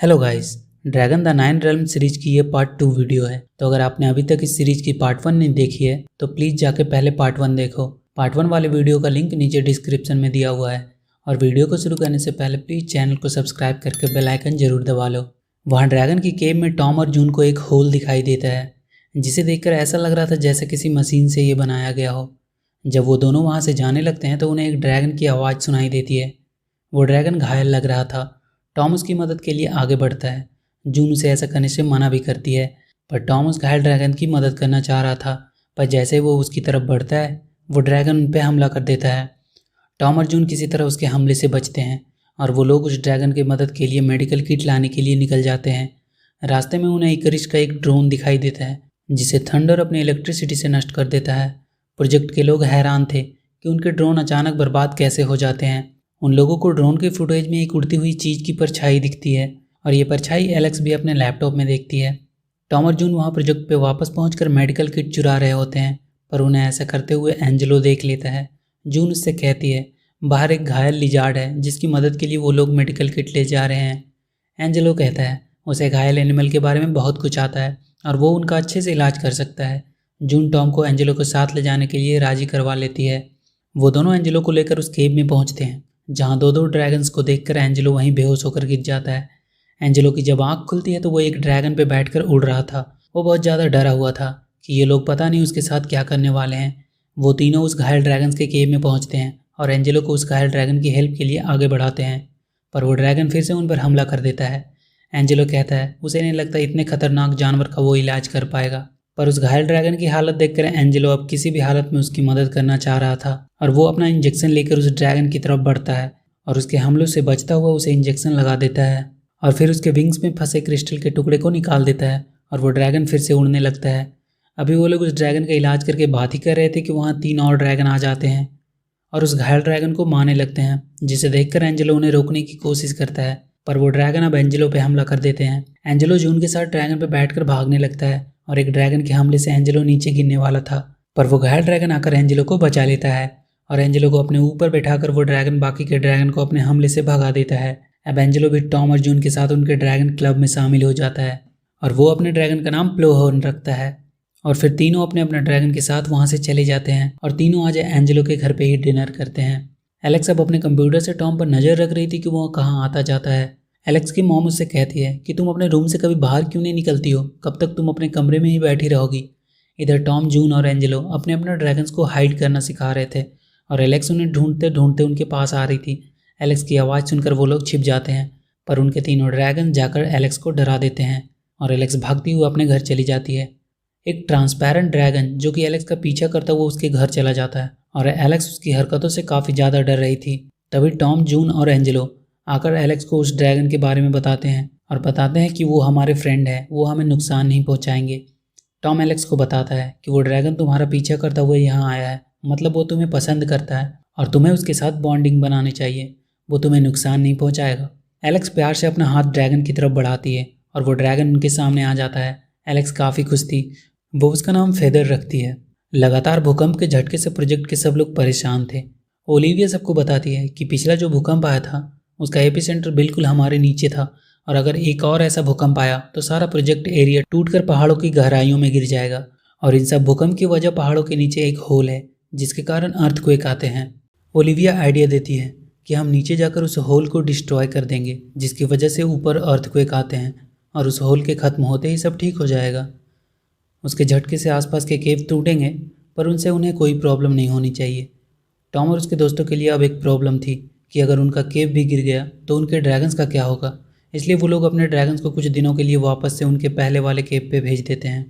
Hello guys, dragon the nine realm series की ये part 2 video है। तो अगर आपने अभी तक इस सीरीज की पार्ट 1 नहीं देखी है तो प्लीज़ जाके पहले पार्ट 1 देखो। पार्ट 1 वाले वीडियो का लिंक नीचे डिस्क्रिप्शन में दिया हुआ है। और वीडियो को शुरू करने से पहले प्लीज़ चैनल को सब्सक्राइब करके बेल आइकन जरूर दबा लो। वहाँ ड्रैगन की केव में टॉम और जून को एक होल दिखाई देता है, जिसे देखकर ऐसा लग रहा था जैसे किसी मशीन से ये बनाया गया हो। जब वो दोनों वहाँ से जाने लगते हैं तो उन्हें एक ड्रैगन की आवाज़ सुनाई देती है। वो ड्रैगन घायल लग रहा था। टॉम उसकी मदद के लिए आगे बढ़ता है। जून उसे ऐसा करने से मना भी करती है, पर टॉम उस घायल ड्रैगन की मदद करना चाह रहा था। पर जैसे वो उसकी तरफ बढ़ता है वो ड्रैगन उन पर हमला कर देता है। टॉम और जून किसी तरह उसके हमले से बचते हैं और वो लोग उस ड्रैगन की मदद के लिए मेडिकल किट लाने के लिए निकल जाते हैं। रास्ते में उन्हें इकरिश का एक ड्रोन दिखाई देता है जिसे थंडर अपनी इलेक्ट्रिसिटी से नष्ट कर देता है। प्रोजेक्ट के लोग हैरान थे कि उनके ड्रोन अचानक बर्बाद कैसे हो जाते हैं। उन लोगों को ड्रोन के फुटेज में एक उड़ती हुई चीज़ की परछाई दिखती है और ये परछाई एलेक्स भी अपने लैपटॉप में देखती है। टॉम और जून वहाँ प्रोजेक्ट पे वापस पहुंचकर मेडिकल किट चुरा रहे होते हैं, पर उन्हें ऐसा करते हुए एंजेलो देख लेता है। जून उससे कहती है बाहर एक घायल लिजार्ड है जिसकी मदद के लिए वो लोग मेडिकल किट ले जा रहे हैं। एंजेलो कहता है उसे घायल एनिमल के बारे में बहुत कुछ आता है और वो उनका अच्छे से इलाज कर सकता है। जून टॉम को एंजेलो को साथ ले जाने के लिए राजी करवा लेती है। वो दोनों एंजेलो को लेकर उस केव में पहुंचते हैं जहां दो ड्रैगन्स को देखकर एंजेलो वहीं बेहोश होकर गिर जाता है। एंजेलो की जब आँख खुलती है तो वो एक ड्रैगन पे बैठकर उड़ रहा था। वो बहुत ज़्यादा डरा हुआ था कि ये लोग पता नहीं उसके साथ क्या करने वाले हैं। वो तीनों उस घायल ड्रैगन्स के केव में पहुंचते हैं और एंजेलो को उस घायल ड्रैगन की हेल्प के लिए आगे बढ़ाते हैं, पर वो ड्रैगन फिर से उन पर हमला कर देता है। एंजेलो कहता है उसे नहीं लगता इतने खतरनाक जानवर का वो इलाज कर पाएगा, पर उस घायल ड्रैगन की हालत देखकर एंजेलो अब किसी भी हालत में उसकी मदद करना चाह रहा था और वो अपना इंजेक्शन लेकर उस ड्रैगन की तरफ बढ़ता है और उसके हमलों से बचता हुआ उसे इंजेक्शन लगा देता है और फिर उसके विंग्स में फंसे क्रिस्टल के टुकड़े को निकाल देता है और वो ड्रैगन फिर से उड़ने लगता है। अभी वो लोग उस ड्रैगन का इलाज करके बात ही कर रहे थे कि वहाँ 3 और ड्रैगन आ जाते हैं और उस घायल ड्रैगन को मारने लगते हैं, जिसे देखकर एंजेलो उन्हें रोकने की कोशिश करता है, पर वो ड्रैगन अब एंजेलो पे हमला कर देते हैं। एंजेलो जून के साथ ड्रैगन पे बैठकर भागने लगता है और एक ड्रैगन के हमले से एंजेलो नीचे गिरने वाला था, पर वो घायल ड्रैगन आकर एंजेलो को बचा लेता है और एंजेलो को अपने ऊपर बैठाकर वो ड्रैगन बाकी के ड्रैगन को अपने हमले से भगा देता है। अब एंजेलो भी टॉम और जून के साथ उनके ड्रैगन क्लब में शामिल हो जाता है और वो अपने ड्रैगन का नाम प्लोहॉर्न रखता है और फिर तीनों अपने अपने ड्रैगन के साथ वहाँ से चले जाते हैं और तीनों आज एंजेलो के घर पे ही डिनर करते हैं। एलेक्स अब अपने कंप्यूटर से टॉम पर नज़र रख रही थी कि वो कहाँ आता जाता है। एलेक्स की मॉम उससे कहती है कि तुम अपने रूम से कभी बाहर क्यों नहीं निकलती हो, कब तक तुम अपने कमरे में ही बैठी रहोगी। इधर टॉम, जून और एंजेलो अपने अपने ड्रैगन्स को हाइड करना सिखा रहे थे और एलेक्स उन्हें ढूंढते ढूंढते उनके पास आ रही थी। एलेक्स की आवाज़ सुनकर वो लोग छिप जाते हैं, पर उनके तीनों ड्रैगन जाकर एलेक्स को डरा देते हैं और एलेक्स भागती हुई अपने घर चली जाती है। एक ट्रांसपेरेंट ड्रैगन जो कि एलेक्स का पीछा करता हुआ उसके घर चला जाता है और एलेक्स उसकी हरकतों से काफ़ी ज़्यादा डर रही थी। तभी टॉम, जून और एंजेलो आकर एलेक्स को उस ड्रैगन के बारे में बताते हैं और बताते हैं कि वो हमारे फ्रेंड है, वो हमें नुकसान नहीं पहुंचाएंगे। टॉम एलेक्स को बताता है कि वो ड्रैगन तुम्हारा पीछा करता हुआ यहाँ आया है, मतलब वो तुम्हें पसंद करता है और तुम्हें उसके साथ बॉन्डिंग बनानी चाहिए, वो तुम्हें नुकसान नहीं पहुँचाएगा। एलेक्स प्यार से अपना हाथ ड्रैगन की तरफ बढ़ाती है और वो ड्रैगन उनके सामने आ जाता है। एलेक्स काफ़ी खुश थी, वो उसका नाम फेदर रखती है। लगातार भूकंप के झटके से प्रोजेक्ट के सब लोग परेशान थे। ओलिविया सबको बताती है कि पिछला जो भूकंप आया था उसका एपिसेंटर बिल्कुल हमारे नीचे था और अगर एक और ऐसा भूकंप आया तो सारा प्रोजेक्ट एरिया टूटकर पहाड़ों की गहराइयों में गिर जाएगा और इन सब भूकंप की वजह पहाड़ों के नीचे एक होल है जिसके कारण अर्थक्वेक आते हैं। ओलिविया आइडिया देती है कि हम नीचे जाकर उस होल को डिस्ट्रॉय कर देंगे जिसकी वजह से ऊपर अर्थक्वेक आते हैं और उस होल के ख़त्म होते ही सब ठीक हो जाएगा। उसके झटके से आसपास के केव टूटेंगे पर उनसे उन्हें कोई प्रॉब्लम नहीं होनी चाहिए। टॉम और उसके दोस्तों के लिए अब एक प्रॉब्लम थी कि अगर उनका केव भी गिर गया तो उनके ड्रैगन्स का क्या होगा, इसलिए वो लोग अपने ड्रैगन्स को कुछ दिनों के लिए वापस से उनके पहले वाले केव पे भेज देते हैं।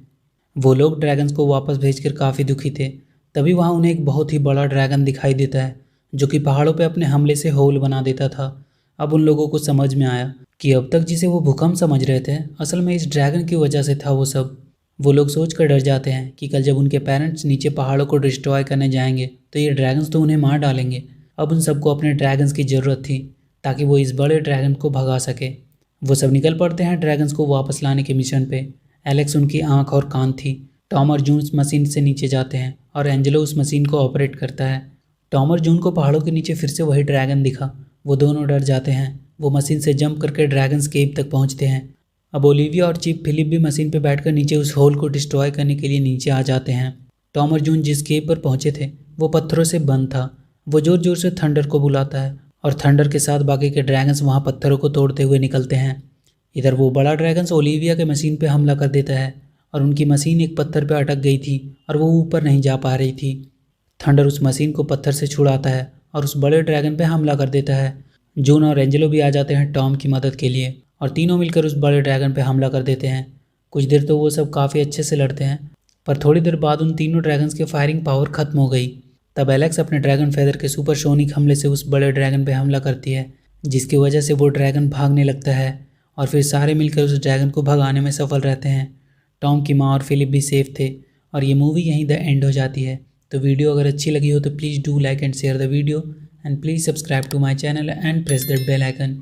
वो लोग ड्रैगन्स को वापस भेजकर काफ़ी दुखी थे। तभी वहाँ उन्हें एक बहुत ही बड़ा ड्रैगन दिखाई देता है जो कि पहाड़ों पर अपने हमले से होल बना देता था। अब उन लोगों को समझ में आया कि अब तक जिसे वो भूकंप समझ रहे थे असल में इस ड्रैगन की वजह से था वो सब। वो लोग सोच कर डर जाते हैं कि कल जब उनके पेरेंट्स नीचे पहाड़ों को डिस्ट्रॉय करने जाएंगे तो ये ड्रैगन्स तो उन्हें मार डालेंगे। अब उन सबको अपने ड्रैगन्स की ज़रूरत थी ताकि वो इस बड़े ड्रैगन को भगा सके। वो सब निकल पड़ते हैं ड्रैगन्स को वापस लाने के मिशन पे। एलेक्स उनकी आंख और कान थी। टॉम और जून उस मशीन से नीचे जाते हैं और एंजेलो उस मशीन को ऑपरेट करता है। टॉम और जून को पहाड़ों के नीचे फिर से वही ड्रैगन दिखा। वो दोनों डर जाते हैं। वो मशीन से जंप करके ड्रैगन्स केव तक पहुंचते हैं। अब ओलिविया और चीफ फिलिप भी मशीन पे बैठकर नीचे उस होल को डिस्ट्रॉय करने के लिए नीचे आ जाते हैं। टॉम और जून जिस केव पर पहुंचे थे वो पत्थरों से बंद था। वो जोर जोर से थंडर को बुलाता है और थंडर के साथ बाकी के ड्रैगन्स वहाँ पत्थरों को तोड़ते हुए निकलते हैं। इधर वो बड़ा ड्रैगन्स ओलिविया के मशीन पे हमला कर देता है और उनकी मशीन एक पत्थर पे अटक गई थी और वो ऊपर नहीं जा पा रही थी। थंडर उस मशीन को पत्थर से छुड़ाता है और उस बड़े ड्रैगन पे हमला कर देता है। जून और एंजेलो भी आ जाते हैं टॉम की मदद के लिए और तीनों मिलकर उस बड़े ड्रैगन पे हमला कर देते हैं। कुछ देर तो वो सब काफ़ी अच्छे से लड़ते हैं, पर थोड़ी देर बाद उन तीनों ड्रैगन्स की फायरिंग पावर खत्म हो गई। तब एलेक्स अपने ड्रैगन फेदर के सुपरसोनिक हमले से उस बड़े ड्रैगन पे हमला करती है, जिसकी वजह से वो ड्रैगन भागने लगता है और फिर सारे मिलकर उस ड्रैगन को भगाने में सफल रहते हैं। टॉम की माँ और फिलिप भी सेफ थे और ये मूवी यहीं द एंड हो जाती है। तो वीडियो अगर अच्छी लगी हो तो please do like and share the video and please subscribe to my channel and press that bell icon.